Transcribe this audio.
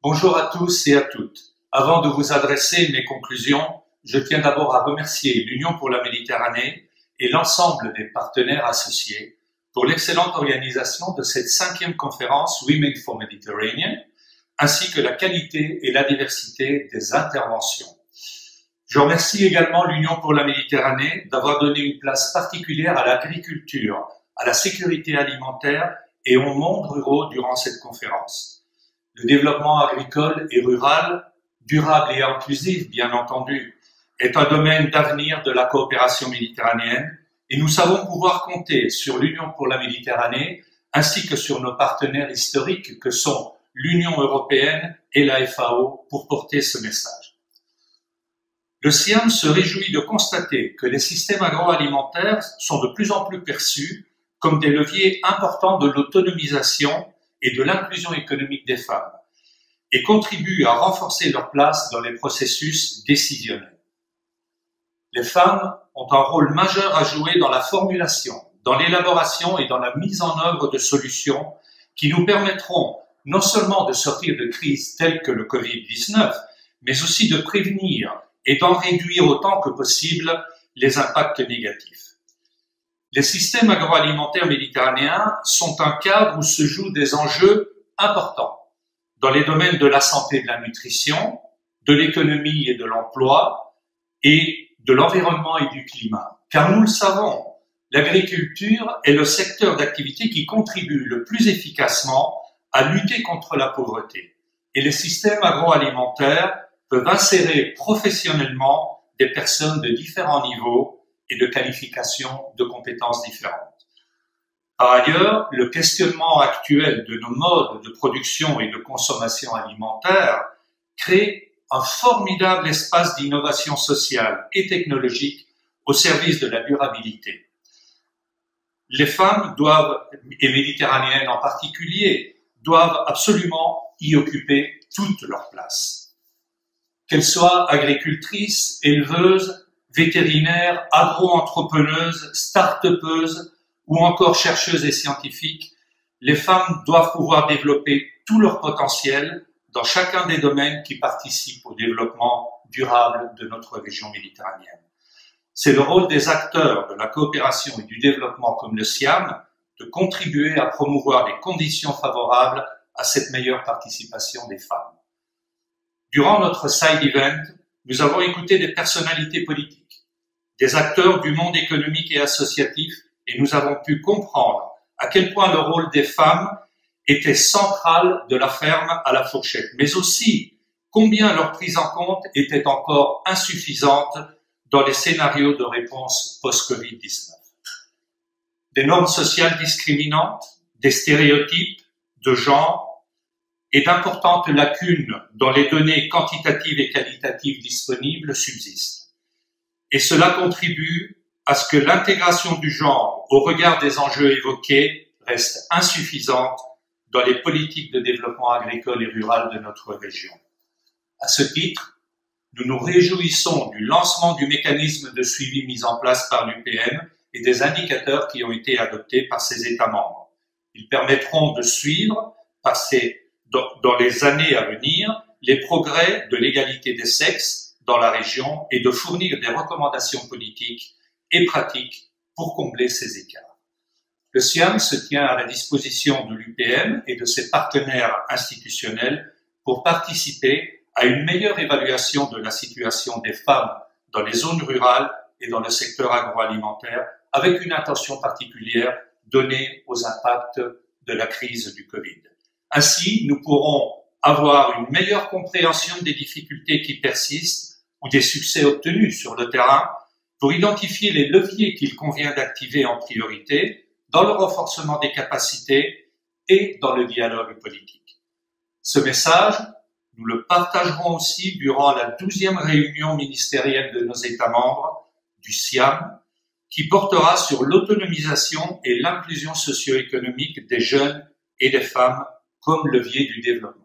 Bonjour à tous et à toutes. Avant de vous adresser mes conclusions, je tiens d'abord à remercier l'Union pour la Méditerranée et l'ensemble des partenaires associés pour l'excellente organisation de cette 5e conférence Women for Mediterranean, ainsi que la qualité et la diversité des interventions. Je remercie également l'Union pour la Méditerranée d'avoir donné une place particulière à l'agriculture, à la sécurité alimentaire et aux mondes ruraux durant cette conférence. Le développement agricole et rural, durable et inclusif, bien entendu, est un domaine d'avenir de la coopération méditerranéenne et nous savons pouvoir compter sur l'Union pour la Méditerranée ainsi que sur nos partenaires historiques que sont l'Union européenne et la FAO pour porter ce message. Le SIAM se réjouit de constater que les systèmes agroalimentaires sont de plus en plus perçus comme des leviers importants de l'autonomisation et de l'inclusion économique des femmes et contribuent à renforcer leur place dans les processus décisionnels. Les femmes ont un rôle majeur à jouer dans la formulation, dans l'élaboration et dans la mise en œuvre de solutions qui nous permettront non seulement de sortir de crises telles que le Covid-19, mais aussi de prévenir et d'en réduire autant que possible les impacts négatifs. Les systèmes agroalimentaires méditerranéens sont un cadre où se jouent des enjeux importants dans les domaines de la santé et de la nutrition, de l'économie et de l'emploi et de l'environnement et du climat. Car nous le savons, l'agriculture est le secteur d'activité qui contribue le plus efficacement à lutter contre la pauvreté. Et les systèmes agroalimentaires peuvent insérer professionnellement des personnes de différents niveaux et de qualifications de compétences différentes. Par ailleurs, le questionnement actuel de nos modes de production et de consommation alimentaire crée un formidable espace d'innovation sociale et technologique au service de la durabilité. Les femmes doivent, et méditerranéennes en particulier, doivent absolument y occuper toute leur place. Qu'elles soient agricultrices, éleveuses, vétérinaires, agro-entrepreneuses, start-upeuses ou encore chercheuses et scientifiques, les femmes doivent pouvoir développer tout leur potentiel dans chacun des domaines qui participent au développement durable de notre région méditerranéenne. C'est le rôle des acteurs de la coopération et du développement comme le SIAM de contribuer à promouvoir des conditions favorables à cette meilleure participation des femmes. Durant notre side event, nous avons écouté des personnalités politiques, des acteurs du monde économique et associatif, et nous avons pu comprendre à quel point le rôle des femmes était central de la ferme à la fourchette, mais aussi combien leur prise en compte était encore insuffisante dans les scénarios de réponse post-Covid-19. Des normes sociales discriminantes, des stéréotypes de genre, et d'importantes lacunes dans les données quantitatives et qualitatives disponibles subsistent. Et cela contribue à ce que l'intégration du genre au regard des enjeux évoqués reste insuffisante dans les politiques de développement agricole et rural de notre région. À ce titre, nous nous réjouissons du lancement du mécanisme de suivi mis en place par l'UPM et des indicateurs qui ont été adoptés par ses États membres. Ils permettront de suivre dans les années à venir, les progrès de l'égalité des sexes dans la région et de fournir des recommandations politiques et pratiques pour combler ces écarts. Le SIAM se tient à la disposition de l'UPM et de ses partenaires institutionnels pour participer à une meilleure évaluation de la situation des femmes dans les zones rurales et dans le secteur agroalimentaire, avec une attention particulière donnée aux impacts de la crise du Covid. Ainsi, nous pourrons avoir une meilleure compréhension des difficultés qui persistent ou des succès obtenus sur le terrain pour identifier les leviers qu'il convient d'activer en priorité dans le renforcement des capacités et dans le dialogue politique. Ce message, nous le partagerons aussi durant la 12e réunion ministérielle de nos États membres du SIAM, qui portera sur l'autonomisation et l'inclusion socio-économique des jeunes et des femmes comme levier du développement.